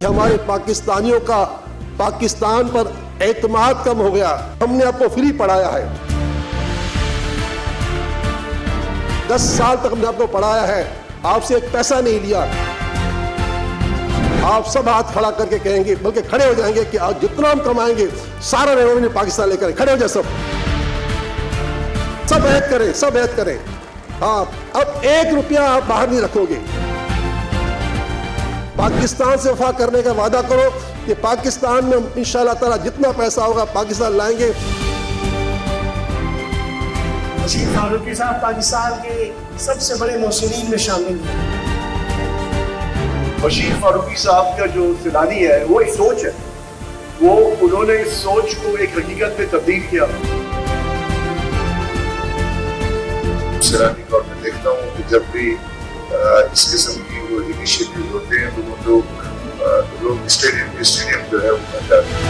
हमारे पाकिस्तानियों का पाकिस्तान पर एतमाद कम हो गया। हमने आपको फ्री पढ़ाया है, 10 साल तक हमने आपको पढ़ाया है, आपसे एक पैसा नहीं लिया। आप सब हाथ खड़ा करके कहेंगे, बल्कि खड़े हो जाएंगे कि आज जितना हम कमाएंगे सारा रेवेन्यू पाकिस्तान लेकर खड़े हो जाए। सब ऐद करें, सब ऐद करें। हाँ, अब 1 रुपया आप बाहर नहीं रखोगे। पाकिस्तान से वफा करने का वादा करो कि पाकिस्तान में इंशाअल्लाह ताला जितना पैसा होगा पाकिस्तान लाएंगे। बशीर फारूकी साहब पाकिस्तान के सबसे बड़े मोहसिनीन में शामिल हैं। बशीर फारूकी साहब का जो सैलानी है वो एक सोच है, वो उन्होंने इस सोच को एक हकीकत में तब्दील किया। सैलानी को मैं देखता हूँ कि जब भी इस किस्म की वो इनिशिएटिव होते हैं तो वो लोग स्टेडियम जो है वो बन जाते हैं।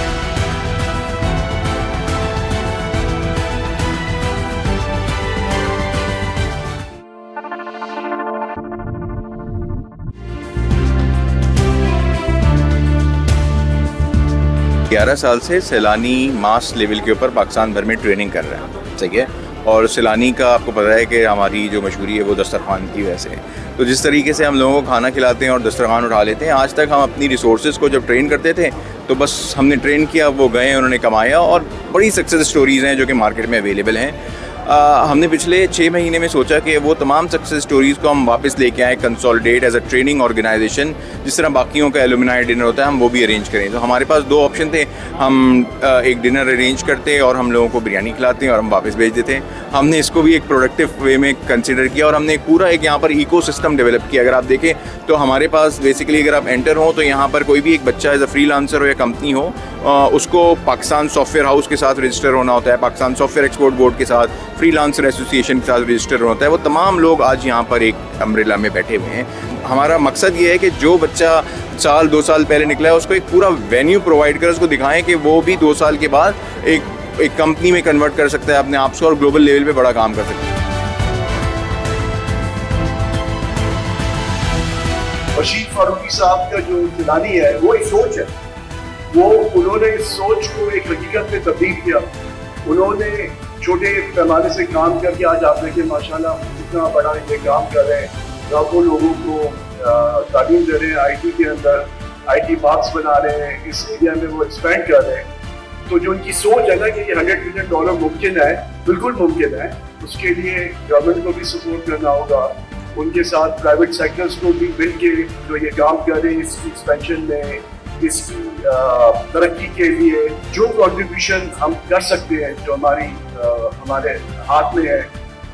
11 साल से सैलानी मास लेवल के ऊपर पाकिस्तान भर में ट्रेनिंग कर रहे हैं, सही है। और सैलानी का आपको पता है कि हमारी जो मशहूरी है वो दस्तरखान की वजह से। तो जिस तरीके से हम लोगों को खाना खिलाते हैं और दस्तरखान उठा लेते हैं, आज तक हम अपनी रिसोर्सेज को जब ट्रेन करते थे तो बस हमने ट्रेन किया, वो गए, उन्होंने कमाया, और बड़ी सक्सेस स्टोरीज़ हैं जो कि मार्केट में अवेलेबल हैं। हमने पिछले 6 महीने में सोचा कि वो तमाम सक्सेस स्टोरीज़ को हम वापस लेके आएँ, consolidate as a training organisation, जिस तरह बाकियों का एलुमनाई डिनर होता है हम वो भी अरेंज करें। तो हमारे पास 2 ऑप्शन थे, हम एक डिनर अरेंज करते और हम लोगों को बिरयानी खिलाते हैं और हम वापस भेज देते हैं। हमने इसको भी एक प्रोडक्टिव वे में कंसिडर किया और हमने एक पूरा एक यहाँ पर इको सिस्टम डेवलप किया। अगर आप देखें तो हमारे पास बेसिकली अगर आप एंटर हो तो यहाँ पर कोई भी एक बच्चा एज अ फ्रीलांसर हो या कंपनी हो, उसको पाकिस्तान सॉफ्टवेयर हाउस के साथ रजिस्टर होना होता है, पाकिस्तान सॉफ्टवेयर एक्सपोर्ट बोर्ड के साथ, फ्रीलांसर एसोसिएशन के साथ रजिस्टर होता है। वो तमाम लोग आज यहाँ पर एक अम्ब्रेला में बैठे हुए हैं। हमारा मकसद ये है कि जो बच्चा 2 साल पहले निकला है उसको एक पूरा वेन्यू प्रोवाइड कर, उसको दिखाएं कि वो भी 2 साल के बाद एक कंपनी में कन्वर्ट कर सकता है अपने आप से और ग्लोबल लेवल पे बड़ा काम कर सकता है। बशीर फारूकी साहब का जो सैलानी है वो एक सोच है, वो उन्होंने इस सोच को एक हकीकत में तब्दील किया। उन्होंने छोटे पैमाने से काम करके आज आप देखें माशाल्लाह कितना बड़ा ये काम कर रहे हैं, लाखों लोगों को तालीम दे रहे हैं, IT के अंदर IT पार्क्स बना रहे हैं, इस एरिया में वो एक्सपेंड कर रहे हैं। तो जो उनकी सोच है ना कि ये $100 बिलियन मुमकिन है, बिल्कुल मुमकिन है। उसके लिए गवर्नमेंट को भी सपोर्ट करना होगा, उनके साथ प्राइवेट सेक्टर्स को भी मिल के जो ये काम कर रहे हैं इसकी एक्सपेंशन में, इसकी तरक्की के लिए जो कंट्रीब्यूशन हम कर सकते हैं, जो हमारे हाथ में है,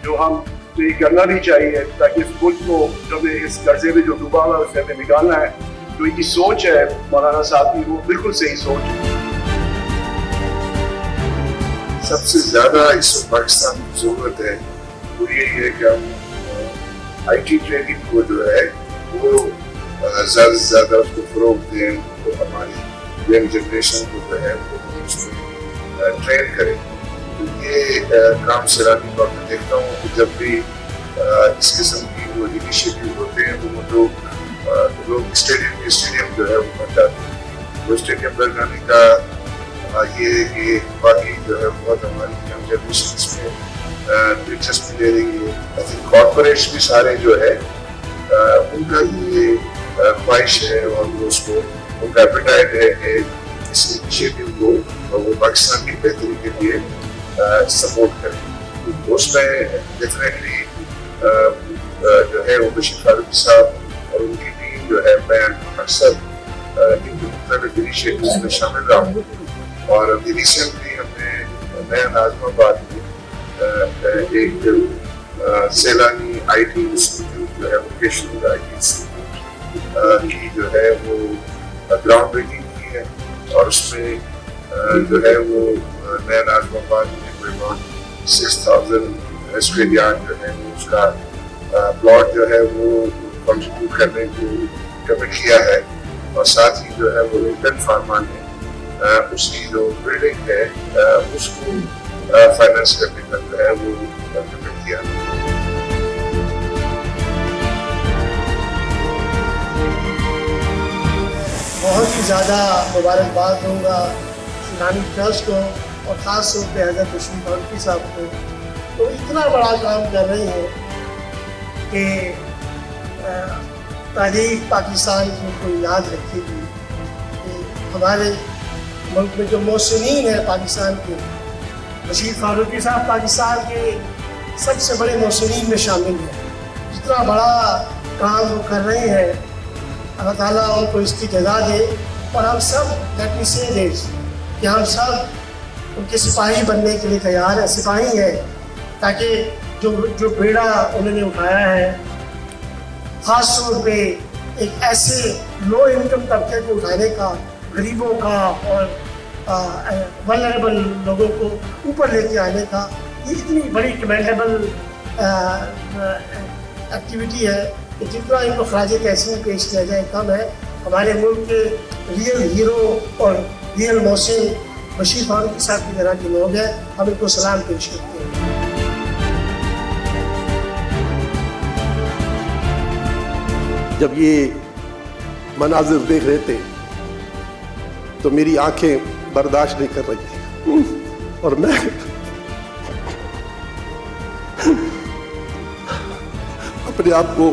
जो हम तो ये करना भी चाहिए ताकि इस मुल्क को जो हमें इस कर्जे में जो डूबा हुआ है उससे हमें निकालना है। जो इनकी सोच है मौलाना साहब की वो बिल्कुल सही सोच है। सबसे ज्यादा इस पाकिस्तान की जरूरत है वो यही है कि हम IT ट्रेनिंग को जो है वो ज़्यादा से ज़्यादा उसको फ़रोग़ दें, तो हमारी यंग जनरेशन को जो है वो उसमें ट्रेन करें। तो ये काम सैलानी को मैं देखता हूँ कि जब भी इस किस्म की वो इनिशिएटिव होते हैं तो वो लोग स्टेडियम जो है वो बन जाते हैं। वो स्टेडियम बन जाने का ये बाकी जो है बहुत हमारी यंग जनरेशन इसमें दिलचस्पी ले रही है। आई थिंक कॉर्पोरेट्स भी सारे जो है उनका ये ख्वाहिश है और उसको उनका एपेटाइट है कि इस इनिशिएटिव को वो पाकिस्तान की बेहतरी के लिए सपोर्ट करें। तो उसमें डेफिनेटली जो है वो बशीर फारूकी साहब और उनकी टीम जो है, मैं अक्सर इनके मुख्तलिफ इनिशिएटिव्स में शामिल रहा हूँ। और अभी रिसेंटली हमने नया नाज़िमाबाद में एक सैलानी IT इंस्टीट्यूट जो है वोकेशनल IT इंस्टीट्यूट की जो है वो ग्राउंड ब्रेकिंग की है और उसमें जो है वो नया नाज़िमाबाद में करीबन 6000 स्क्वायर यार्ड जो है उसका प्लॉट जो है वो कंट्रीब्यूट करने को कमिट किया है। और साथ ही जो है वो लिंकन फार्मा ने उसकी जो बिल्डिंग है उसको फाइनेंस करने का जो है वो कमिट किया। बहुत ही ज़्यादा मुबारकबाद दूँगा सैलानी ट्रस्ट को और ख़ास तौर पे हज़रत बशीर फारूकी साहब को। तो इतना बड़ा काम कर रहे हैं कि तारीख पाकिस्तान की उनको याद रखेगी कि हमारे मुल्क में जो मोहसिनीन हैं पाकिस्तान के, बशीर फारूकी साहब पाकिस्तान के सबसे बड़े मोहसिनीन में शामिल हैं। जितना बड़ा काम वो कर रहे हैं, अल्लाह ताला उनको इसकी जज़ा दे। और हम सब लेट मी से दिस कि हम सब उनके सिपाही बनने के लिए तैयार हैं, सिपाही हैं, ताकि जो बेड़ा उन्होंने उठाया है, ख़ास तौर पे एक ऐसे लो इनकम तबके को उठाने का, गरीबों का और वल्नरेबल लोगों को ऊपर लेके आने का, ये इतनी बड़ी कमेंडेबल एक्टिविटी है कि जितना इनको खराज तहसीन पेश किया जाए कम है। हमारे मुल्क के रियल हीरो और रियल मोहसिन बशीर फारूकी साहब की तरह के लोग हैं, हम इनको सलाम पेश करते हैं। जब ये मनाजिर देख रहे थे तो मेरी आंखें बर्दाश्त नहीं कर रही थी और मैं अपने आप को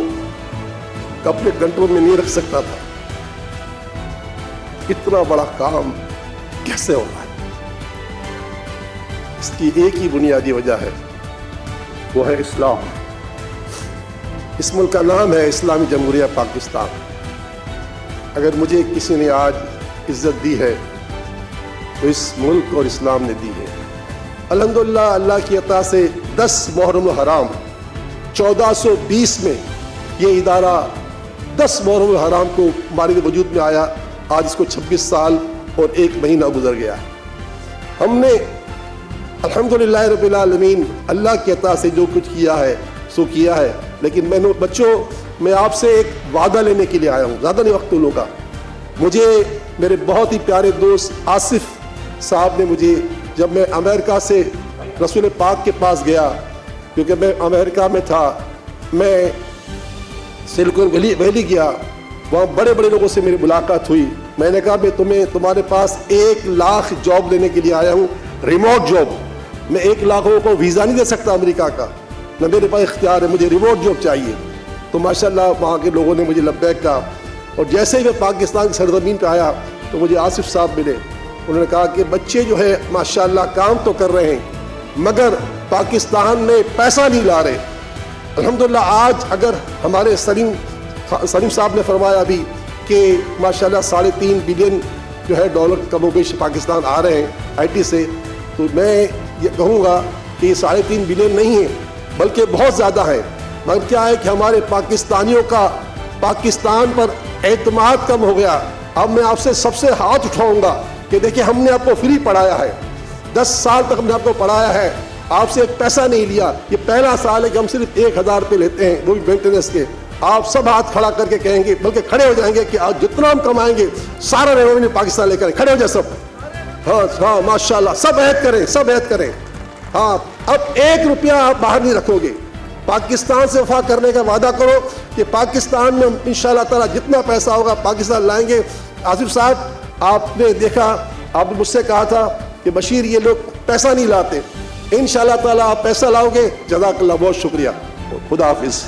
अपने कंट्रोल में नहीं रख सकता था। इतना बड़ा काम कैसे हो रहा है? इसकी एक ही बुनियादी वजह है, वो है इस्लाम। इस मुल्क का नाम है इस्लामी जमहूरिया पाकिस्तान। अगर मुझे किसी ने आज इज्जत दी है तो इस मुल्क और इस्लाम ने दी है। अल्हम्दुलिल्लाह अल्लाह की अता से 10 मुहर्रम हराम 1420 में ये इदारा 10 मुहर्रम हराम को हमारे वजूद में आया। आज इसको 26 साल और 1 महीना गुजर गया। हमने अल्हम्दुलिल्लाह रब्बिल आलमीन अल्लाह की अता से जो कुछ किया है सो किया है। लेकिन मैं आपसे एक वादा लेने के लिए आया हूँ, ज़्यादा नहीं वक्त लूँगा। मुझे मेरे बहुत ही प्यारे दोस्त आसिफ साहब ने मुझे, जब मैं अमेरिका से रसूल पाक के पास गया, क्योंकि मैं अमेरिका में था, मैं सिलिकॉन वैली गया, वहाँ बड़े बड़े लोगों से मेरी मुलाकात हुई। मैंने कहा मैं तुम्हारे पास 1 लाख जॉब लेने के लिए आया हूँ, रिमोट जॉब। मैं 1 लाख लोगों को वीज़ा नहीं दे सकता अमेरिका का, न मेरे पास इख्तियार है, मुझे रिमोट जॉब चाहिए। तो माशाल्लाह वहाँ के लोगों ने मुझे लब्बैक कहा। और जैसे ही मैं पाकिस्तान की सरजमीन पर आया तो मुझे आसिफ साहब मिले। उन्होंने कहा कि बच्चे जो है माशाल्लाह काम तो कर रहे हैं मगर पाकिस्तान में पैसा नहीं ला रहे। अल्हम्दुलिल्लाह आज अगर हमारे सलीम साहब ने फरमाया अभी कि माशाल्लाह 3.5 बिलियन जो है डॉलर कमोबेश पाकिस्तान आ रहे हैं IT से, तो मैं ये कहूँगा कि ये 3.5 बिलियन नहीं है बल्कि बहुत ज़्यादा है। मगर क्या है कि हमारे पाकिस्तानियों का पाकिस्तान पर एतमाद कम हो गया। अब मैं आपसे सबसे हाथ उठाऊंगा कि देखिए हमने आपको फ्री पढ़ाया है, 10 साल तक हमने आपको पढ़ाया है, आपसे एक पैसा नहीं लिया। ये पहला साल है कि हम सिर्फ 1000 रुपये लेते हैं, वो भी मेंटेनेंस के। आप सब हाथ खड़ा करके कहेंगे, बल्कि खड़े हो जाएंगे कि आज जितना हम कमाएंगे सारा रेवेन्यू पाकिस्तान लेकर खड़े हो जाए सब। हाँ माशाल्लाह, सब ऐद करें। हाँ, अब 1 रुपया आप बाहर नहीं रखोगे। पाकिस्तान से वफा करने का वादा करो कि पाकिस्तान में इंशाअल्लाह ताला जितना पैसा होगा पाकिस्तान लाएंगे। आसिफ साहब, आपने देखा, आपने मुझसे कहा था कि बशीर ये लोग पैसा नहीं लाते, इंशाअल्लाह ताला आप पैसा लाओगे। जज़ाकल्लाह, बहुत शुक्रिया, खुदा हाफिज़।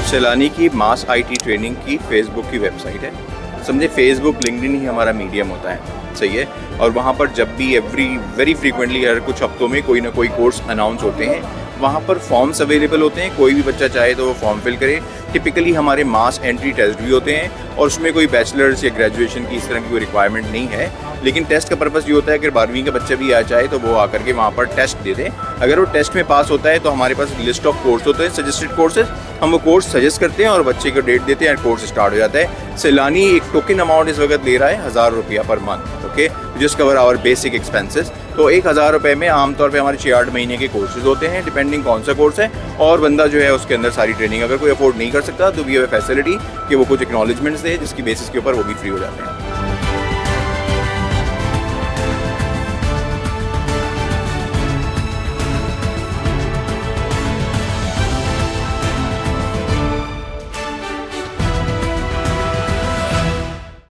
सैलानी की मास IT ट्रेनिंग की फेसबुक की वेबसाइट है। समझे फेसबुक लिंक्डइन ही हमारा मीडियम होता है, सही है। और वहाँ पर जब भी वेरी फ्रीक्वेंटली हर कुछ हफ्तों में कोई ना कोई कोर्स अनाउंस होते हैं। वहाँ पर फॉर्म्स अवेलेबल होते हैं, कोई भी बच्चा चाहे तो वो फॉर्म फिल करे। टिपिकली हमारे मास एंट्री टेस्ट भी होते हैं और उसमें कोई बैचलर्स या ग्रेजुएशन की इस तरह की कोई रिक्वायरमेंट नहीं है। लेकिन टेस्ट का पर्पस ये होता है कि 12वीं का बच्चा भी आ चाहे तो वो आकर के वहाँ पर टेस्ट दे दें। अगर वो टेस्ट में पास होता है तो हमारे पास लिस्ट ऑफ कोर्स होते हैं, सजेस्टेड कोर्सेज। हम वो कोर्स सजेस्ट करते हैं और बच्चे को डेट देते हैं और कोर्स स्टार्ट हो जाता है। सैलानी एक टोकन अमाउंट इस वक्त ले रहा है 1000 रुपया पर month, okay, just cover our basic expenses. तो 1000 रुपये में आमतौर पे हमारे 6-8 महीने के कोर्सेज होते हैं, डिपेंडिंग कौन सा कोर्स है। और बंदा जो है उसके अंदर सारी ट्रेनिंग, अगर कोई अफोर्ड नहीं कर सकता तो वी हैव ए फैसिलिटी कि वो कुछ एक्नॉलेजमेंट्स दे जिसकी बेसिस के ऊपर वो भी फ्री हो जाते हैं।